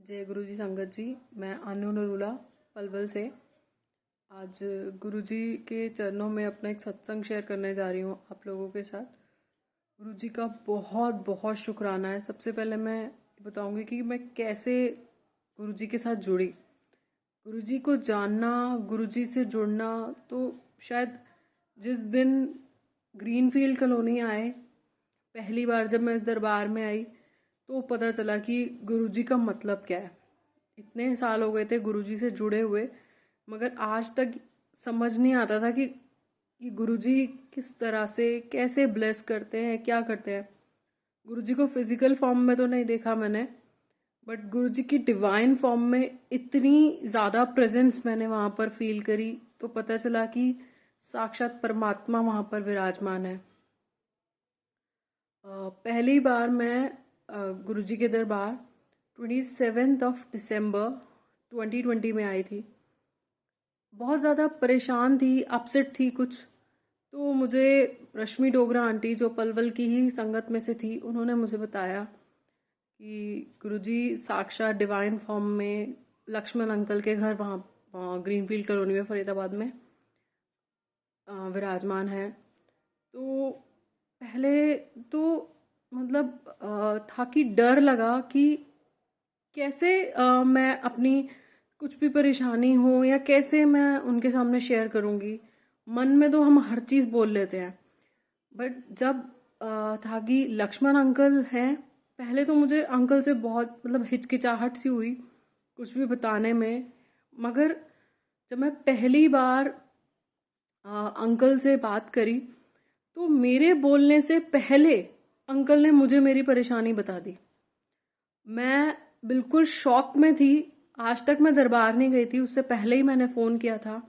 जय गुरु जी संगत जी। मैं अनु नरूला पलवल से आज गुरु जी के चरणों में अपना एक सत्संग शेयर करने जा रही हूँ आप लोगों के साथ। गुरु जी का बहुत बहुत शुक्राना है। सबसे पहले मैं बताऊंगी कि मैं कैसे गुरु जी के साथ जुड़ी। गुरु जी को जानना, गुरु जी से जुड़ना तो शायद जिस दिन ग्रीनफील्ड कॉलोनी आए, पहली बार जब मैं इस दरबार में आई तो पता चला कि गुरुजी का मतलब क्या है। इतने साल हो गए थे गुरुजी से जुड़े हुए, मगर आज तक समझ नहीं आता था कि गुरुजी किस तरह से कैसे ब्लेस करते हैं, क्या करते हैं। गुरुजी को फिजिकल फॉर्म में तो नहीं देखा मैंने, बट गुरुजी की डिवाइन फॉर्म में इतनी ज़्यादा प्रेजेंस मैंने वहाँ पर फील करी तो पता चला कि साक्षात परमात्मा वहाँ पर विराजमान है। पहली बार मैं गुरुजी के दरबार 27 दिसंबर 2020 में आई थी। बहुत ज़्यादा परेशान थी, अपसेट थी कुछ। तो मुझे रश्मि डोगरा आंटी, जो पलवल की ही संगत में से थी, उन्होंने मुझे बताया कि गुरुजी साक्षात डिवाइन फॉर्म में लक्ष्मण अंकल के घर वहाँ ग्रीनफील्ड कॉलोनी में फरीदाबाद में विराजमान है। तो पहले तो मतलब था कि डर लगा कि कैसे मैं अपनी कुछ भी परेशानी हो या कैसे मैं उनके सामने शेयर करूँगी। मन में तो हम हर चीज़ बोल लेते हैं, बट जब था कि लक्ष्मण अंकल हैं, पहले तो मुझे अंकल से बहुत मतलब हिचकिचाहट सी हुई कुछ भी बताने में। मगर जब मैं पहली बार अंकल से बात करी तो मेरे बोलने से पहले अंकल ने मुझे मेरी परेशानी बता दी। मैं बिल्कुल शॉक में थी। आज तक मैं दरबार नहीं गई थी, उससे पहले ही मैंने फ़ोन किया था।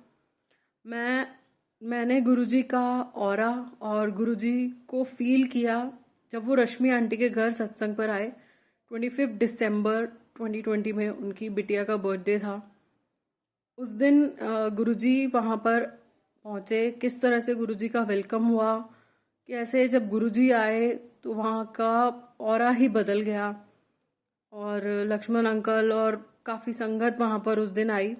मैंने गुरुजी का ऑरा और गुरुजी को फील किया जब वो रश्मि आंटी के घर सत्संग पर आए। 25 दिसंबर 2020 में उनकी बिटिया का बर्थडे था। उस दिन गुरुजी वहाँ पर पहुँचे, किस तरह से गुरुजी का वेलकम हुआ, कैसे जब गुरुजी आए तो वहाँ का ऑरा ही बदल गया। और लक्ष्मण अंकल और काफ़ी संगत वहाँ पर उस दिन आई।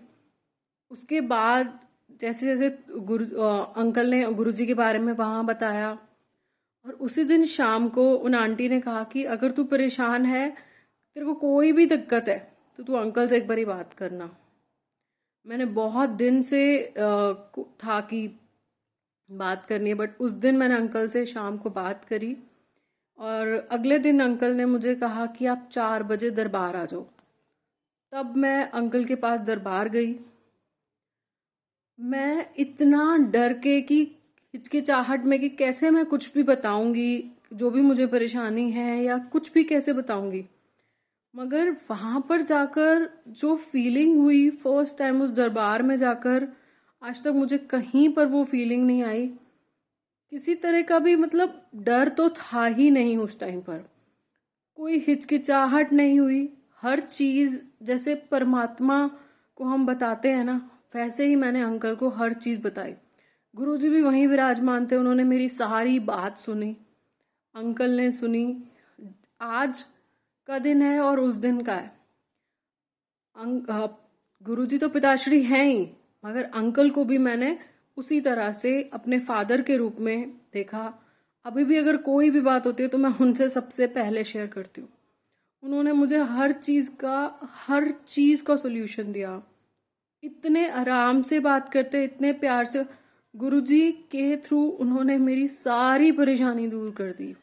उसके बाद जैसे जैसे अंकल ने गुरुजी के बारे में वहाँ बताया, और उसी दिन शाम को उन आंटी ने कहा कि अगर तू परेशान है, तेरे को कोई भी दिक्कत है, तो तू अंकल से एक बारी बात करना। मैंने बहुत दिन से था कि बात करनी है, बट उस दिन मैंने अंकल से शाम को बात करी। और अगले दिन अंकल ने मुझे कहा कि आप 4 बजे दरबार आ जाओ। तब मैं अंकल के पास दरबार गई। मैं इतना डर के कि हिचकिचाहट में कि कैसे मैं कुछ भी बताऊंगी, जो भी मुझे परेशानी है या कुछ भी कैसे बताऊंगी। मगर वहां पर जाकर जो फीलिंग हुई फर्स्ट टाइम उस दरबार में जाकर, आज तक मुझे कहीं पर वो फीलिंग नहीं आई। किसी तरह का भी मतलब डर तो था ही नहीं उस टाइम पर। कोई हिचकिचाहट नहीं हुई। हर चीज जैसे परमात्मा को हम बताते हैं ना, वैसे ही मैंने अंकल को हर चीज बताई। गुरुजी भी वहीं विराजमान थे, उन्होंने मेरी सारी बात सुनी, अंकल ने सुनी। आज का दिन है और उस दिन का है। गुरुजी तो पिताश्री हैं ही, मगर अंकल को भी मैंने उसी तरह से अपने फादर के रूप में देखा। अभी भी अगर कोई भी बात होती है तो मैं उनसे सबसे पहले शेयर करती हूँ। उन्होंने मुझे हर चीज का सोल्यूशन दिया। इतने आराम से बात करते, इतने प्यार से। गुरुजी के थ्रू उन्होंने मेरी सारी परेशानी दूर कर दी।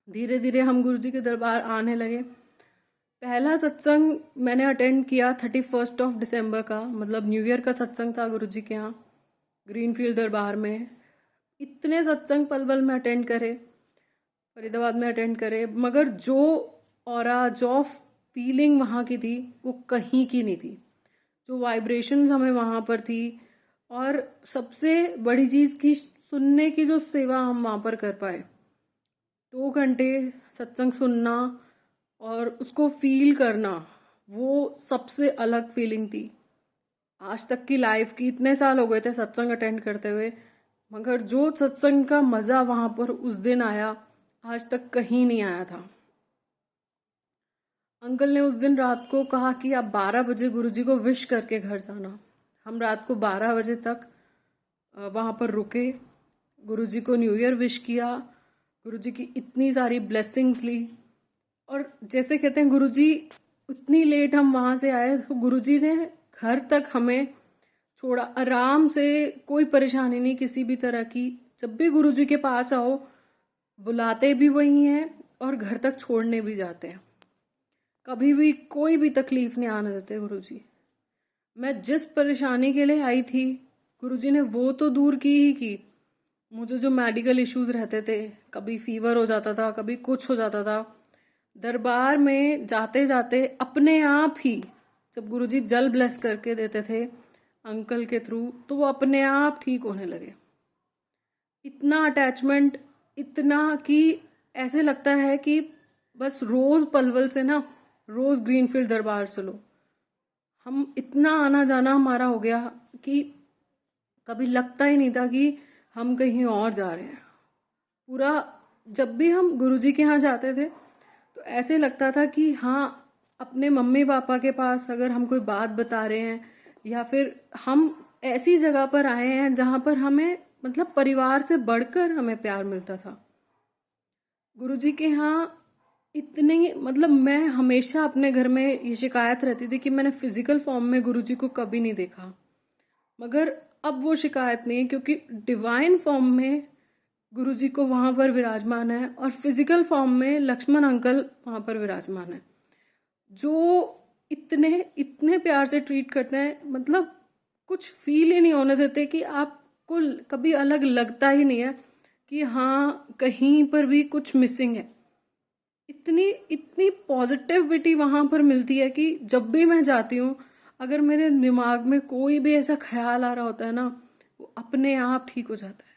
धीरे धीरे हम गुरुजी के दरबार आने लगे। पहला सत्संग मैंने अटेंड किया 31 दिसंबर का, मतलब न्यू ईयर का सत्संग था गुरुजी के यहाँ ग्रीनफील्ड दरबार में। इतने सत्संग पलवल में अटेंड करे, फरीदाबाद में अटेंड करे, मगर जो ऑरा, जो फीलिंग वहाँ की थी वो कहीं की नहीं थी। जो वाइब्रेशंस हमें वहाँ पर थी, और सबसे बड़ी चीज़ की सुनने की जो सेवा हम वहाँ पर कर पाए। 2 घंटे सत्संग सुनना और उसको फील करना, वो सबसे अलग फीलिंग थी। आज तक की लाइफ की इतने साल हो गए थे सत्संग अटेंड करते हुए, मगर जो सत्संग का मज़ा वहाँ पर उस दिन आया, आज तक कहीं नहीं आया था। अंकल ने उस दिन रात को कहा कि आप 12 बजे गुरुजी को विश करके घर जाना। हम रात को 12 बजे तक वहाँ पर रुके, गुरुजी को न्यू ईयर विश किया, गुरुजी की इतनी सारी ब्लेसिंग्स ली। और जैसे कहते हैं गुरुजी, इतनी लेट हम वहाँ से आए तो गुरुजी ने घर तक हमें छोड़ा आराम से, कोई परेशानी नहीं किसी भी तरह की। जब भी गुरुजी के पास आओ बुलाते भी वही हैं और घर तक छोड़ने भी जाते हैं। कभी भी कोई भी तकलीफ नहीं आने देते गुरुजी। मैं जिस परेशानी के लिए आई थी गुरुजी ने वो तो दूर की ही की। मुझे जो मेडिकल इश्यूज रहते थे, कभी फीवर हो जाता था, कभी कुछ हो जाता था, दरबार में जाते जाते अपने आप ही जब गुरुजी जल ब्लेस करके देते थे अंकल के थ्रू, तो वो अपने आप ठीक होने लगे। इतना अटैचमेंट, इतना कि ऐसे लगता है कि बस रोज पलवल से ना रोज ग्रीनफील्ड दरबार से लो। हम इतना आना जाना हमारा हो गया कि कभी लगता ही नहीं था कि हम कहीं और जा रहे हैं। पूरा जब भी हम गुरुजी के यहाँ जाते थे तो ऐसे लगता था कि हाँ, अपने मम्मी पापा के पास अगर हम कोई बात बता रहे हैं या फिर हम ऐसी जगह पर आए हैं जहां पर हमें मतलब परिवार से बढ़कर हमें प्यार मिलता था। गुरुजी के यहाँ इतने मतलब मैं हमेशा अपने घर में ये शिकायत रहती थी कि मैंने फिजिकल फॉर्म में गुरुजी को कभी नहीं देखा, मगर अब वो शिकायत नहीं है क्योंकि डिवाइन फॉर्म में गुरुजी को वहां पर विराजमान है और फिजिकल फॉर्म में लक्ष्मण अंकल वहां पर विराजमान है, जो इतने इतने प्यार से ट्रीट करते हैं। मतलब कुछ फील ही नहीं होने देते कि आपको कभी अलग लगता ही नहीं है कि हाँ कहीं पर भी कुछ मिसिंग है। इतनी इतनी पॉजिटिविटी वहां पर मिलती है कि जब भी मैं जाती हूँ, अगर मेरे दिमाग में कोई भी ऐसा ख्याल आ रहा होता है ना, वो अपने आप ठीक हो जाता है।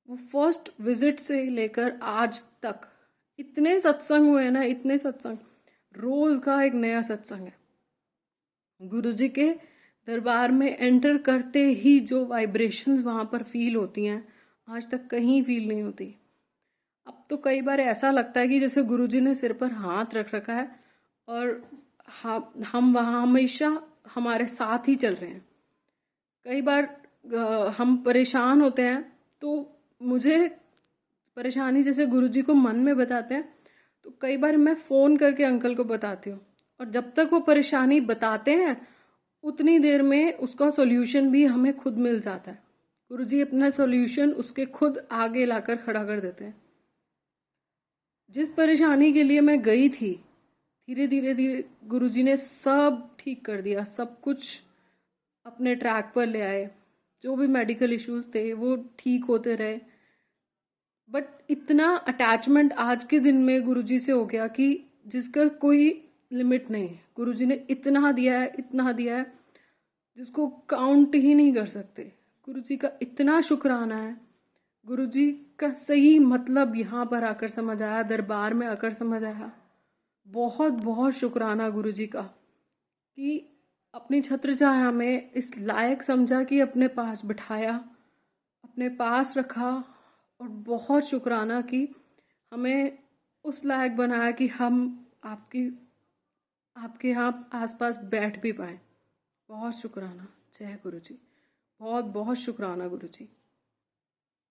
वो फर्स्ट विजिट से लेकर आज तक इतने सत्संग हुए ना, इतने सत्संग, रोज का एक नया सत्संग है। गुरुजी के दरबार में एंटर करते ही जो वाइब्रेशंस वहां पर फील होती हैं, आज तक कहीं फील नहीं होती। अब तो कई बार ऐसा लगता है कि जैसे गुरुजी ने सिर पर हाथ रख रखा है और हम वहाँ हमेशा हमारे साथ ही चल रहे हैं। कई बार हम परेशान होते हैं तो मुझे परेशानी जैसे गुरुजी को मन में बताते हैं तो कई बार मैं फोन करके अंकल को बताती हूँ, और जब तक वो परेशानी बताते हैं उतनी देर में उसका सॉल्यूशन भी हमें खुद मिल जाता है। गुरुजी अपना सॉल्यूशन उसके खुद आगे लाकर खड़ा कर देते हैं। जिस परेशानी के लिए मैं गई थी, धीरे धीरे धीरे गुरुजी ने सब ठीक कर दिया, सब कुछ अपने ट्रैक पर ले आए। जो भी मेडिकल इश्यूज थे वो ठीक होते रहे। बट इतना अटैचमेंट आज के दिन में गुरुजी से हो गया कि जिसका कोई लिमिट नहीं। गुरुजी ने इतना दिया है, इतना दिया है जिसको काउंट ही नहीं कर सकते। गुरुजी का इतना शुक्राना है। गुरुजी का सही मतलब यहाँ पर आकर समझ आया, दरबार में आकर समझ आया। बहुत बहुत शुक्राना गुरुजी का कि अपनी छत्र छाया में इस लायक समझा कि अपने पास बिठाया, अपने पास रखा, और बहुत शुक्राना कि हमें उस लायक बनाया कि हम आपके यहाँ आसपास बैठ भी पाए। बहुत शुक्राना। जय गुरुजी। बहुत बहुत शुक्राना गुरुजी।